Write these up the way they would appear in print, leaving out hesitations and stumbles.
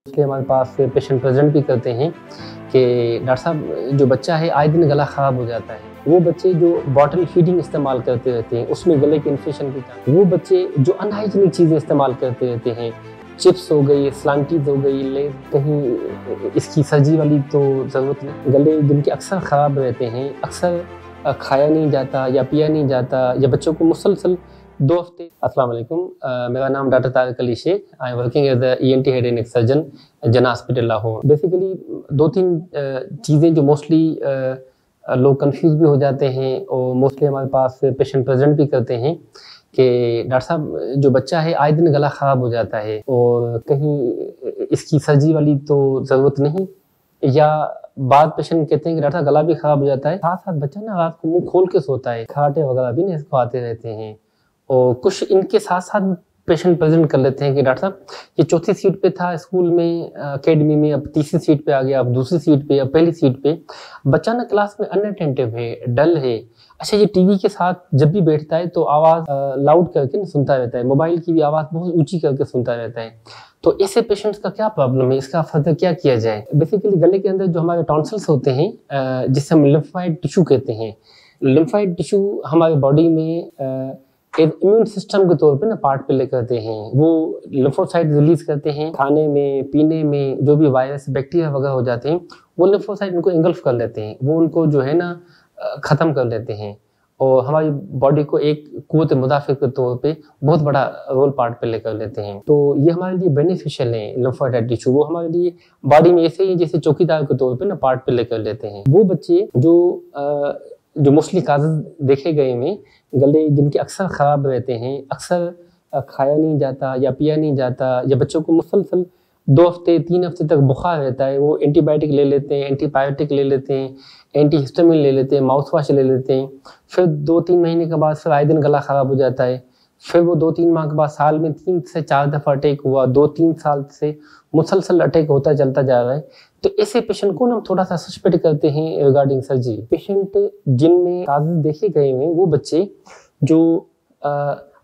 इसलिए हमारे पास patient present भी करते हैं कि डॉक्टर साहब जो बच्चा है आए दिन गला ख़राब हो जाता है। वो बच्चे जो बॉटल फीडिंग इस्तेमाल करते रहते हैं उसमें गले के इन्फेक्शन के चांस, वो बच्चे जो अनहाइजीनिक चीज़ें इस्तेमाल करते रहते हैं, चिप्स हो गई, स्लांटीज हो गई, लेज, कहीं इसकी सर्जरी वाली तो ज़रूरत नहीं। गले जिनके अक्सर ख़राब रहते हैं, अक्सर खाया नहीं जाता या पिया नहीं जाता या बच्चों को मुसलसल 2 हफ्ते। अस्सलाम वालेकुम, मेरा नाम doctor Tariq Ali Sheikh, I am working as a ENT head and neck surgeon Jinnah hospital Lahore. Basically 2-3 चीज़ें जो मोस्टली लोग कंफ्यूज भी हो जाते हैं और मोस्टली हमारे पास पेशेंट प्रेजेंट भी करते हैं कि डॉक्टर साहब जो बच्चा है आए दिन गला ख़राब हो जाता है और कहीं इसकी सर्जरी वाली तो ज़रूरत नहीं, या बाद पेशेंट कहते हैं कि डॉक्टर साहब गला भी ख़राब हो जाता है, साथ साथ बच्चा ना रात को मुँह खोल के सोता है, खराटे वगैरह भी नहीं इसको आते रहते हैं। और कुछ इनके साथ साथ पेशेंट प्रेजेंट कर लेते हैं कि डॉक्टर साहब ये 4थी सीट पे था स्कूल में, अकेडमी में, अब 3री सीट पे आ गया, अब 2री सीट पे, अब 1ली सीट पे। बच्चा ना क्लास में अनअटेंटिव है, डल है। अच्छा, ये टीवी के साथ जब भी बैठता है तो आवाज़ लाउड करके ना सुनता रहता है, मोबाइल की भी आवाज़ बहुत ऊंची करके सुनता रहता है। तो ऐसे पेशेंट्स का क्या प्रॉब्लम है, इसका फर्दर क्या किया जाए? बेसिकली गले के अंदर जो हमारे टॉन्सिल्स होते हैं, जिसे हम लिम्फोइड टिश्यू कहते हैं। लिम्फोइड टिश्यू हमारी बॉडी में एक इम्यून सिस्टम के तौर पे ना पार्ट प्ले करते हैं। वो लिम्फोसाइट रिलीज करते हैं, खाने में, पीने में जो भी वायरस, बैक्टीरिया वगैरह हो जाते हैं, वो लिम्फोसाइट उनको इंगल्फ कर लेते हैं, वो उनको जो है ना ख़त्म कर लेते हैं और हमारी बॉडी को एक कुव्वत मुदाफ़िर के तौर पे बहुत बड़ा रोल पार्ट प्ले कर लेते हैं। तो ये हमारे लिए बेनिफिशियल है लिम्फोइड टिश्यू, वो हमारे लिए बॉडी में ऐसे ही जैसे चौकीदार के तौर पे ना पार्ट प्ले कर लेते हैं। वो बच्चे जो मोस्टली काजेज देखे गए में गले जिनके अक्सर ख़राब रहते हैं, अक्सर खाया नहीं जाता या पिया नहीं जाता या बच्चों को मुसलसल 2 हफ्ते 3 हफ्ते तक बुखार रहता है, वो एंटीबायोटिक ले लेते हैं, एंटीबायोटिक ले लेते हैं, एंटीहिस्टामिन ले लेते हैं, माउथ वॉश ले लेते हैं, फिर 2-3 महीने के बाद फिर आए दिन गला ख़राब हो जाता है, फिर वो 2-3 माह के बाद साल में 3 से 4 दफ़ा अटैक हुआ, 2-3 साल से मुसलसल अटैक होता चलता जा रहा है। तो ऐसे पेशेंट को ना हम थोड़ा सा सस्पेक्ट करते हैं रिगार्डिंग सर्जरी। पेशेंट जिनमें काजेज देखे गए हैं वो बच्चे जो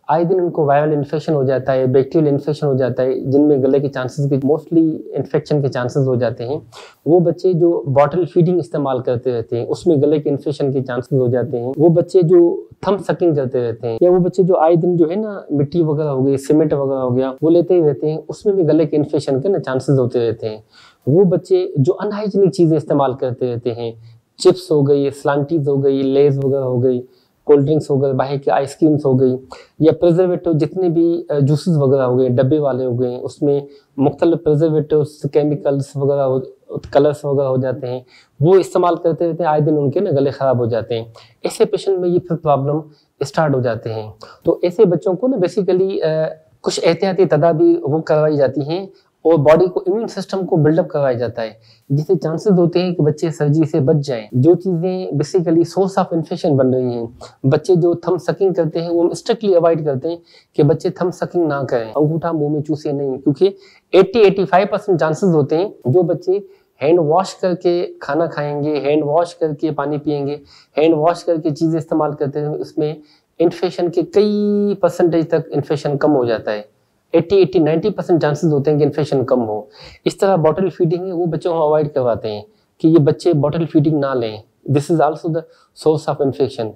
आए दिन उनको वायरल इन्फेक्शन हो जाता है, बैक्टीरियल इन्फेक्शन हो जाता है, जिनमें गले के चांसेस भी मोस्टली इन्फेक्शन के चांसेस हो जाते हैं। वो बच्चे जो बॉटल फीडिंग इस्तेमाल करते रहते हैं उसमें गले के इन्फेक्शन के चांसेस हो जाते हैं। वो बच्चे जो थंब सकिंग करते रहते हैं, या वो बच्चे जो आए दिन जो है ना मिट्टी वगैरह हो गई, सीमेंट वगैरह हो गया, वो लेते ही रहते हैं, उसमें भी गले के इन्फेक्शन के ना चांसेस होते रहते हैं। वो बच्चे जो अनहाइजीनिक चीज़ें इस्तेमाल करते रहते हैं, चिप्स हो गई, स्लांटीज हो गई, लेज वगैरह हो गई, कोल्ड ड्रिंक्स हो गए, बाहर की आइसक्रीम्स हो गई, या प्रिजर्वेटिव जितने भी जूसेस वगैरह हो गए, डब्बे वाले हो गए, उसमें मुख्तलिफ प्रिजर्वेटिव्स, केमिकल्स वगैरह, कलर्स वगैरह हो जाते हैं, वो इस्तेमाल करते रहते हैं, आए दिन उनके ना गले ख़राब हो जाते हैं। ऐसे पेशेंट में ये फिर प्रॉब्लम स्टार्ट हो जाते हैं। तो ऐसे बच्चों को ना बेसिकली कुछ एहतियाती तदाबीर वो करवाई जाती हैं और बॉडी को, इम्यून सिस्टम को बिल्डअप करवाया जाता है, जिससे चांसेस होते हैं कि बच्चे सर्जरी से बच जाएं। जो चीज़ें बेसिकली सोर्स ऑफ इन्फेक्शन बन रही हैं, बच्चे जो थंब सकिंग करते हैं वो हम स्ट्रिक्टली अवॉइड करते हैं कि बच्चे थंब सकिंग ना करें, अंगूठा मुंह में चूसे नहीं, क्योंकि 80-85% चांसेस होते हैं जो बच्चे हैंड वॉश करके खाना खाएंगे, हैंड वॉश करके पानी पिएंगे, हैंड वॉश करके चीज़ें इस्तेमाल करते हैं, उसमें इन्फेक्शन के कई परसेंटेज तक इन्फेक्शन कम हो जाता है। 80-90% चांसेस होते हैं कि इन्फेक्शन कम हो। इस तरह बॉटल फीडिंग है वो बच्चों को अवॉइड करवाते हैं कि ये बच्चे बॉटल फीडिंग ना लें, this is also the source of infection.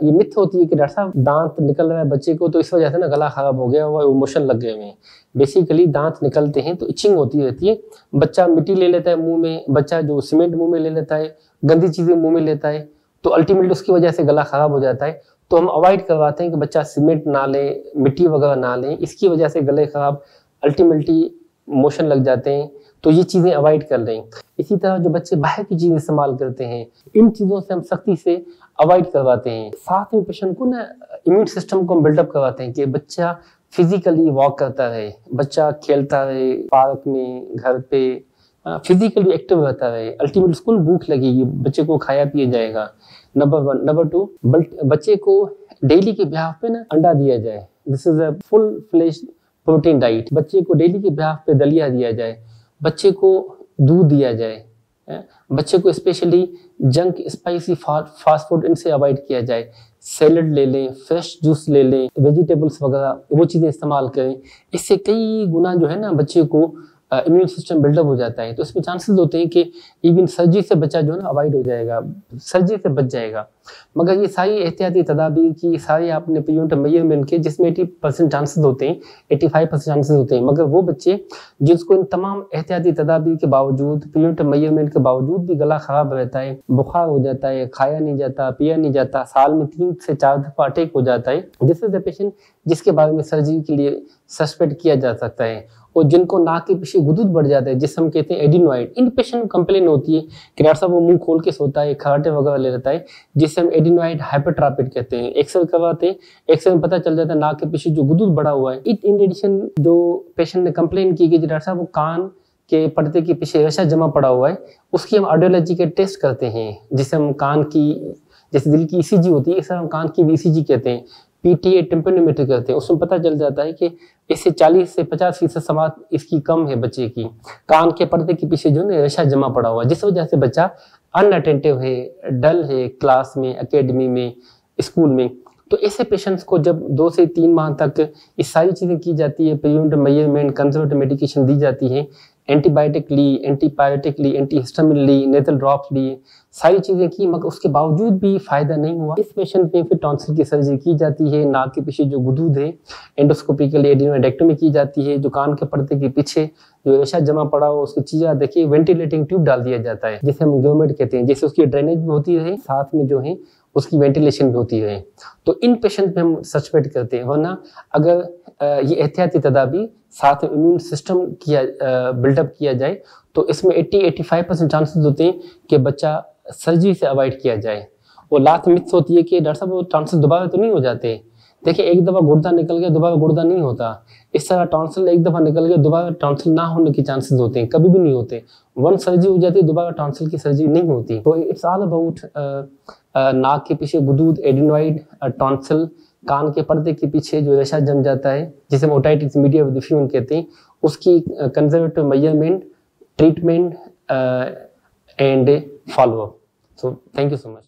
ये मिथ होती है कि डॉक्टर साहब दांत निकल रहा है बच्चे को तो इस वजह से ना गला खराब हो गया हुआ, इमोशन लग गए हुए हैं। बेसिकली दांत निकलते हैं तो इचिंग होती रहती है, बच्चा मिट्टी ले लेता है मुंह में, बच्चा जो सीमेंट मुंह में ले लेता है, गंदी चीज़ें मुंह में लेता है, तो अल्टीमेटली उसकी वजह से गला खराब हो जाता है। तो हम अवॉइड करवाते हैं कि बच्चा सीमेंट ना ले, मिट्टी वगैरह ना लें, इसकी वजह से गले खराब, अल्टीमेटली मोशन लग जाते हैं, तो ये चीज़ें अवॉइड कर लें। इसी तरह जो बच्चे बाहर की चीज़ें इस्तेमाल करते हैं, इन चीज़ों से हम सख्ती से अवॉइड करवाते हैं। साथ में पेशेंट को ना इम्यून सिस्टम को हम बिल्डअप करवाते हैं कि बच्चा फिजिकली वॉक करता रहे, बच्चा खेलता रहे पार्क में, घर पे, फिजिकली एक्टिव रहता रहे, अल्टीमेटली स्कूल भूख लगेगी, बच्चे को खाया पिया जाएगा, नंबर 1। नंबर 2, बच्चे को डेली के ब्याह पे ना अंडा दिया जाए, this is a full flesh protein diet. बच्चे को डेली के ब्याह पे दलिया दिया जाए, बच्चे को दूध दिया जाए, बच्चे को specially junk spicy fast food इनसे अवॉइड किया जाए। सैलड ले लें, फ्रेश जूस ले लें, वेजिटेबल्स वगैरह वो चीज़ें इस्तेमाल करें। इससे कई गुना जो है ना बच्चे को इम्यून सिस्टम बिल्डअप हो जाता है। तो इसमें चांसेस होते हैं कि इवन सर्जरी से बच्चा जो है ना अवॉइड हो जाएगा, सर्जरी से बच जाएगा। मगर ये सारी एहतियाती तदाबीर की सारी आपने प्रिवेंटिव मेजरमेंट के, जिसमें 80% चांसेस होते हैं, 85% चांसेस होते हैं, मगर वो बच्चे जिसको इन तमाम एहतियाती तदाबीर के बावजूद, प्रिवेंटिव मेजरमेंट के बावजूद भी गला खराब रहता है, बुखार हो जाता है, खाया नहीं जाता, पिया नहीं जाता, साल में 3 से 4 दफा अटैक हो जाता है, दिस इज द पेशेंट जिसके बारे में सर्जरी के लिए सस्पेक्ट किया जा सकता है। और जिनको नाक के पीछे गुदूद बढ़ जाता है, जिसे हम कहते हैं एडिनोइड, इन पेशेंट को कंप्लेन होती है कि डॉक्टर साहब वो मुंह खोल के सोता है, खराटे वगैरह ले लेता है, जिसे हम एडिनोइड हाइपरट्रॉपिक कहते हैं। एक्सरे करवाते हैं, एक्सरे में पता चल जाता है नाक के पीछे जो गुदूद बढ़ा हुआ है। इन एडिशन जो पेशेंट ने कंप्लेन की कि डॉक्टर साहब वो कान के पर्दे के पीछे रेशा जमा पड़ा हुआ है, उसकी हम ऑडियोलॉजी के टेस्ट करते हैं, जिसे हम कान की, जैसे दिल की ईसीजी होती है, इसे हम कान की ईसीजी कहते हैं, पीटीए टेम्पेरोमीटर करते हैं, उसमें पता चल जाता है कि इससे 40 से 50% समात इसकी कम है बच्चे की। कान के पर्दे के पीछे जो है रेशा जमा पड़ा हुआ है, जिस वजह से बच्चा अनअटेंटिव है, डल है क्लास में, एकेडमी में, स्कूल में। तो ऐसे पेशेंट्स को जब 2 से 3 माह तक ये सारी चीज़ें की जाती है, प्रिवेंटिव मेजरमेंट, कंजर्वेटिव मेडिकेशन दी जाती है, एंटीबायोटिक ली, एंटीपायरेटिक ली, एंटीहिस्टामिन ली, नेजल ड्रॉप्स ली, सारी चीज़ें की, मगर उसके बावजूद भी फ़ायदा नहीं हुआ। इस पेशेंट में फिर टॉन्सिल की सर्जरी की जाती है, नाक के पीछे जो गुदूद है एंडोस्कोपिकली एडिनोइडेक्टोमी की जाती है, जो कान के पर्दे के पीछे जो रेशा जमा पड़ा हो उसकी चीज़ा देखिए वेंटिलेटिंग ट्यूब डाल दिया जाता है, जिसे हम ग्योमेट कहते हैं, जिससे उसकी ड्रेनेज भी होती रहे, साथ में जो है उसकी वेंटिलेशन भी होती रहे। तो इन पेशेंट में हम सस्पेक्ट करते हैं, वरना अगर ये एहतियाती तदाबीर साथ में इम्यून सिस्टम किया बिल्डअप किया जाए तो इसमें 80-85% चांसेस होते हैं कि बच्चा सर्जरी से अवॉइड किया जाए। वो लास्ट मिथ्स होती है कि डॉक्टर साहब वो टॉन्सिल दोबारा तो नहीं हो जाते। देखिए, एक दफ़ा गुर्दा निकल गया दोबारा गुर्दा नहीं होता। इस तरह टॉन्सिल एक दफ़ा निकल गया दोबारा टॉन्सिल ना होने के चांसेस होते हैं, कभी भी नहीं होते। वन सर्जरी हो जाती है, दोबारा टॉन्सिल की सर्जरी नहीं होती। तो इट्स ऑल अबाउट नाक के पीछे गुदूद, एडिनोइड, टॉन्सिल, कान के पर्दे के पीछे जो रेशा जम जाता है, जिसे हम ओटाइटिस मीडिया डिफ्यूजन कहते हैं, उसकी conservative measurement, treatment and follow up. So thank you so much.